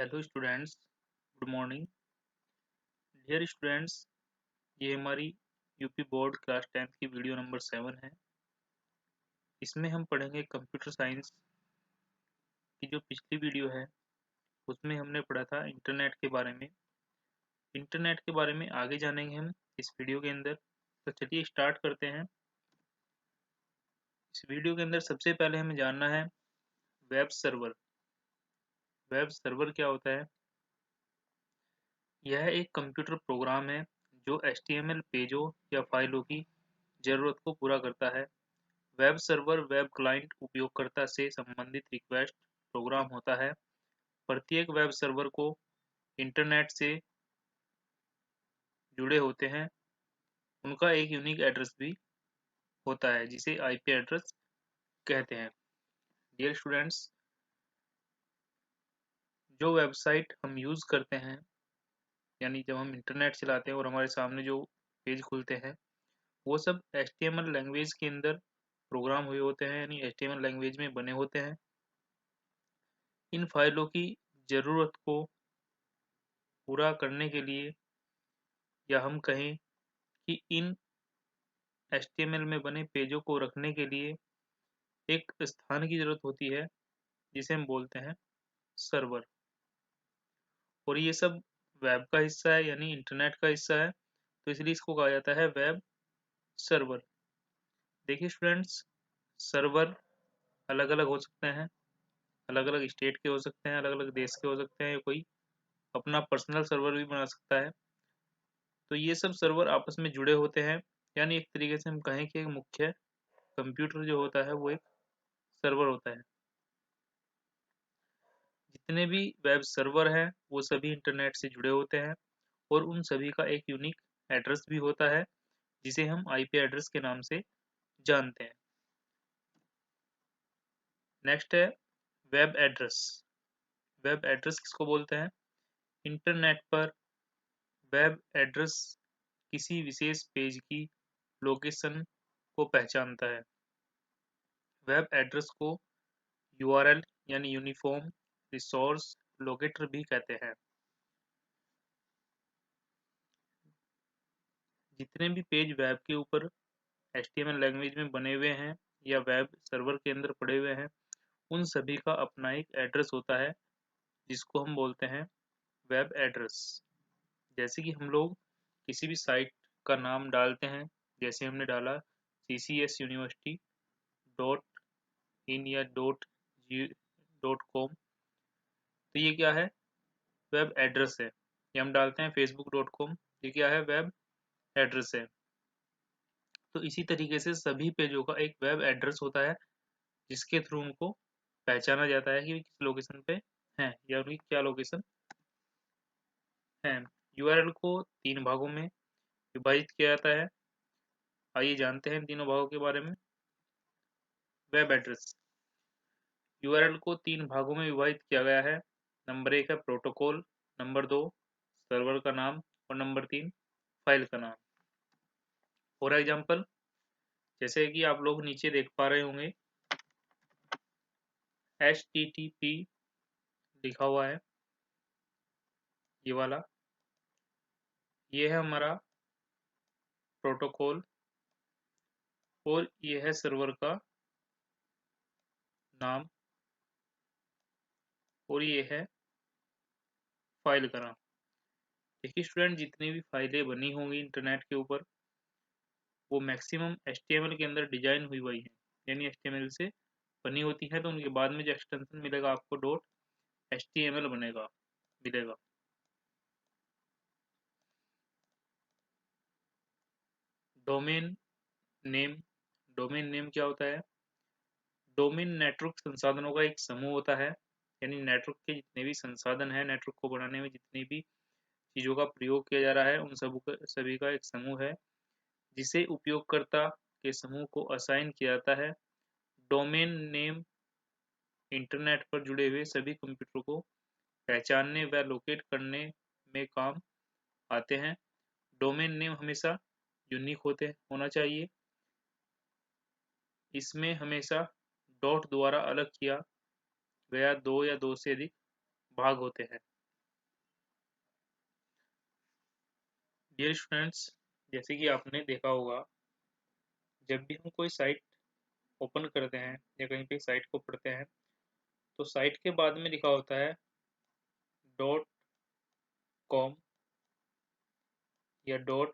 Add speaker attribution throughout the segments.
Speaker 1: Hello students, good morning. Dear students, ये हमारी UP board class 10th की video number 7 है। इसमें हम पढ़ेंगे कंप्यूटर साइंस की। जो पिछली वीडियो है उसमें हमने पढ़ा था इंटरनेट के बारे में। इंटरनेट के बारे में आगे जानेंगे हम इस वीडियो के अंदर। तो चलिए स्टार्ट करते हैं। इस वीडियो के अंदर सबसे पहले हमें जानना है वेब सर्वर। वेब सर्वर क्या होता है? यह एक कंप्यूटर प्रोग्राम है जो HTML पेजों या फाइलों की ज़रूरत को पूरा करता है। वेब सर्वर वेब क्लाइंट उपयोगकर्ता से संबंधित रिक्वेस्ट प्रोग्राम होता है। प्रत्येक वेब सर्वर को इंटरनेट से जुड़े होते हैं। उनका एक यूनिक एड्रेस भी होता है जिसे आईपी एड्रेस कहते हैं। डियर स्टूडेंट्स, जो वेबसाइट हम यूज़ करते हैं, यानी जब हम इंटरनेट चलाते हैं और हमारे सामने जो पेज खुलते हैं, वो सब HTML लैंग्वेज के अंदर प्रोग्राम हुए होते हैं, यानी HTML लैंग्वेज में बने होते हैं। इन फाइलों की ज़रूरत को पूरा करने के लिए, या हम कहें कि इन HTML में बने पेजों को रखने के लिए एक स्थान की ज़रूरत होती है जिसे हम बोलते हैं सर्वर। और ये सब वेब का हिस्सा है, यानी इंटरनेट का हिस्सा है, तो इसलिए इसको कहा जाता है वेब सर्वर। देखिए स्टूडेंट्स, सर्वर अलग अलग हो सकते हैं, अलग अलग स्टेट के हो सकते हैं, अलग अलग देश के हो सकते हैं, या कोई अपना पर्सनल सर्वर भी बना सकता है। तो ये सब सर्वर आपस में जुड़े होते हैं, यानी एक तरीके से हम कहें कि एक मुख्य कंप्यूटर जो होता है वो एक सर्वर होता है। जितने भी वेब सर्वर हैं वो सभी इंटरनेट से जुड़े होते हैं और उन सभी का एक यूनिक एड्रेस भी होता है जिसे हम आईपी एड्रेस के नाम से जानते हैं। नेक्स्ट है वेब एड्रेस। वेब एड्रेस किसको बोलते हैं? इंटरनेट पर वेब एड्रेस किसी विशेष पेज की लोकेशन को पहचानता है। वेब एड्रेस को यूआरएल यानी यूनिफॉर्म रिसोर्स लोकेटर भी कहते हैं। जितने भी पेज वेब के ऊपर HTML लैंग्वेज में बने हुए हैं या वेब सर्वर के अंदर पड़े हुए हैं, उन सभी का अपना एक एड्रेस होता है जिसको हम बोलते हैं वेब एड्रेस। जैसे कि हम लोग किसी भी साइट का नाम डालते हैं, जैसे हमने डाला CCS यूनिवर्सिटी डॉट इन या .com, तो ये क्या है? वेब एड्रेस है। ये हम डालते हैं facebook.com, ये क्या है? वेब एड्रेस है। तो इसी तरीके से सभी पेजों का एक वेब एड्रेस होता है जिसके थ्रू उनको पहचाना जाता है कि वे किस लोकेशन पे हैं या उनकी क्या लोकेशन है। यूआरएल को 3 भागों में विभाजित किया जाता है। आइए जानते हैं तीनों भागों के बारे में। वेब एड्रेस यूआरएल को 3 भागों में विभाजित किया गया है। नंबर 1 है प्रोटोकॉल, नंबर 2 सर्वर का नाम और नंबर 3 फाइल का नाम। फॉर एग्जांपल, जैसे कि आप लोग नीचे देख पा रहे होंगे HTTP लिखा हुआ है, ये वाला, ये है हमारा प्रोटोकॉल और ये है सर्वर का नाम और ये है फाइल का नाम। देखिए स्टूडेंट, जितनी भी फाइलें बनी होंगी इंटरनेट के ऊपर वो मैक्सिमम HTML के अंदर डिजाइन हुई हुई है, यानी HTML से बनी होती है। तो उनके बाद में जो एक्सटेंशन मिलेगा आपको .html मिलेगा। डोमेन नेम, डोमेन नेम क्या होता है? डोमेन नेटवर्क संसाधनों का एक समूह होता है, यानी नेटवर्क के जितने भी संसाधन हैं, नेटवर्क को बनाने में जितनी भी चीज़ों का प्रयोग किया जा रहा है, उन सभी का एक समूह है जिसे उपयोगकर्ता के समूह को असाइन किया जाता है। डोमेन नेम इंटरनेट पर जुड़े हुए सभी कंप्यूटर को पहचानने व लोकेट करने में काम आते हैं। डोमेन नेम हमेशा यूनिक होना चाहिए। इसमें हमेशा डॉट द्वारा अलग किया गया 2 या 2 से अधिक भाग होते हैं। डियर स्टूडेंट्स, जैसे कि आपने देखा होगा, जब भी हम कोई साइट ओपन करते हैं या कहीं पे साइट को पढ़ते हैं, तो साइट के बाद में लिखा होता है डॉट कॉम या डॉट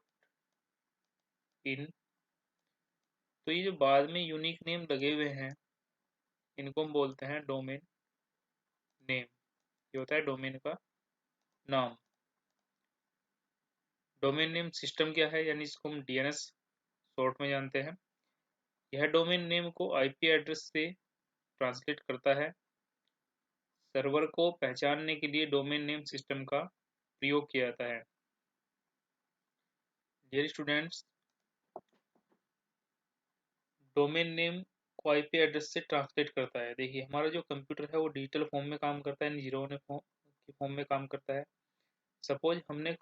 Speaker 1: इन। तो ये जो बाद में यूनिक नेम लगे हुए हैं, इनको हम बोलते हैं डोमेन नेम। ये होता है डोमेन का नाम। डोमेन नेम सिस्टम क्या है, यानी इसको हम डीएनएस शॉर्ट में जानते हैं। यह डोमेन नेम को आईपी एड्रेस से ट्रांसलेट करता है। सर्वर को पहचानने के लिए डोमेन नेम सिस्टम का प्रयोग किया जाता है। डियर स्टूडेंट्स, डोमेन नेम को आईपी एड्रेस से ट्रांसलेट करता है। देखिए, हमारा जो कंप्यूटर है वो डिजिटल फॉर्म में काम करता है, जीरो फॉर्म के फॉर्म में काम करता है। सपोज हमने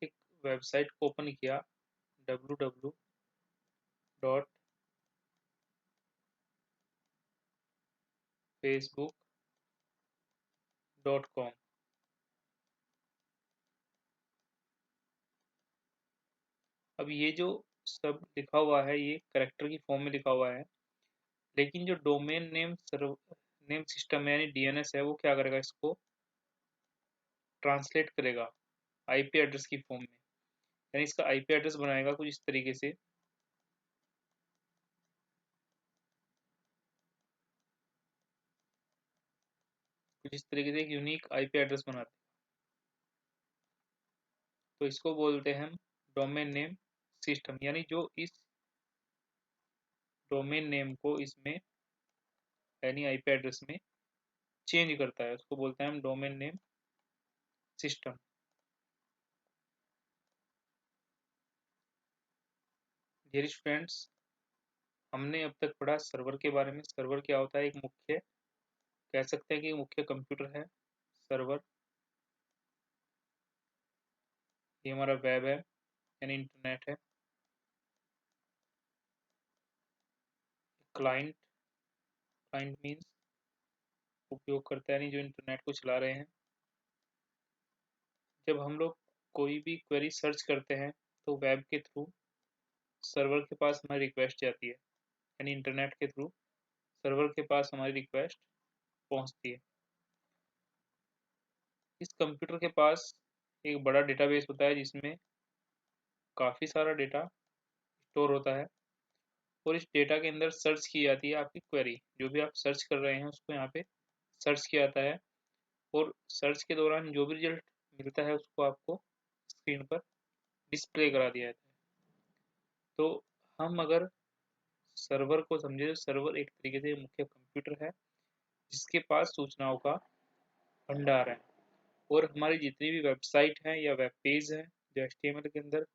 Speaker 1: एक वेबसाइट को ओपन किया www.facebook.com। अब ये जो सब लिखा हुआ है ये करेक्टर की फॉर्म में लिखा हुआ है, लेकिन जो डोमेन नेम सर्व नेम सिस्टम है यानी डीएनएस है, वो क्या करेगा, इसको ट्रांसलेट करेगा आईपी एड्रेस की फॉर्म में। यानी इसका आईपी एड्रेस बनाएगा कुछ इस तरीके से। कुछ इस तरीके से एक यूनिक आईपी एड्रेस बनाते हैं। तो इसको बोलते हैं हम डोमेन नेम सिस्टम, यानी जो इस डोमेन नेम को इसमें यानी आईपी एड्रेस में चेंज करता है, उसको बोलते हैं हम domain name system. Dear students, हमने अब तक पढ़ा सर्वर के बारे में। सर्वर क्या होता है, एक मुख्य, कह सकते हैं कि मुख्य कंप्यूटर है सर्वर। ये हमारा वेब है यानी इंटरनेट है। क्लाइंट, क्लाइंट मीन्स उपयोग करता है, यानी जो इंटरनेट को चला रहे हैं। जब हम लोग कोई भी क्वेरी सर्च करते हैं तो वेब के थ्रू सर्वर के पास हमारी रिक्वेस्ट जाती है, यानी इंटरनेट के थ्रू सर्वर के पास हमारी रिक्वेस्ट पहुंचती है। इस कंप्यूटर के पास एक बड़ा डेटाबेस होता है जिसमें काफ़ी सारा डेटा स्टोर होता है, और इस डेटा के अंदर सर्च की जाती है आपकी क्वेरी। जो भी आप सर्च कर रहे हैं उसको यहाँ पे सर्च किया जाता है, और सर्च के दौरान जो भी रिजल्ट मिलता है उसको आपको स्क्रीन पर डिस्प्ले करा दिया जाता है। तो हम अगर सर्वर को समझे तो सर्वर एक तरीके से मुख्य कंप्यूटर है जिसके पास सूचनाओं का भंडार है। और हमारी जितनी भी वेबसाइट हैं या वेब पेज हैं जो एचटीएमएल के अंदर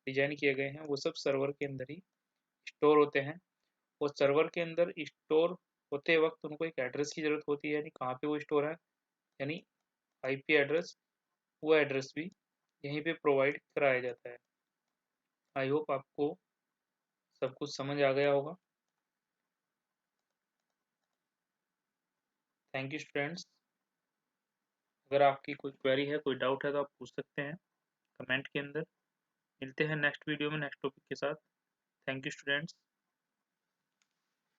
Speaker 1: डिजाइन किए गए हैं, वो सब सर्वर के अंदर ही स्टोर होते हैं। और सर्वर के अंदर स्टोर होते वक्त उनको एक एड्रेस की ज़रूरत होती है, यानी कहाँ पे वो स्टोर है, यानी आईपी एड्रेस। वो एड्रेस भी यहीं पे प्रोवाइड कराया जाता है। आई होप आपको सब कुछ समझ आ गया होगा। Thank you students. अगर आपकी कोई क्वेरी है, कोई डाउट है, तो आप पूछ सकते हैं कमेंट के अंदर। मिलते हैं नेक्स्ट वीडियो में नेक्स्ट टॉपिक के साथ। Thank you students.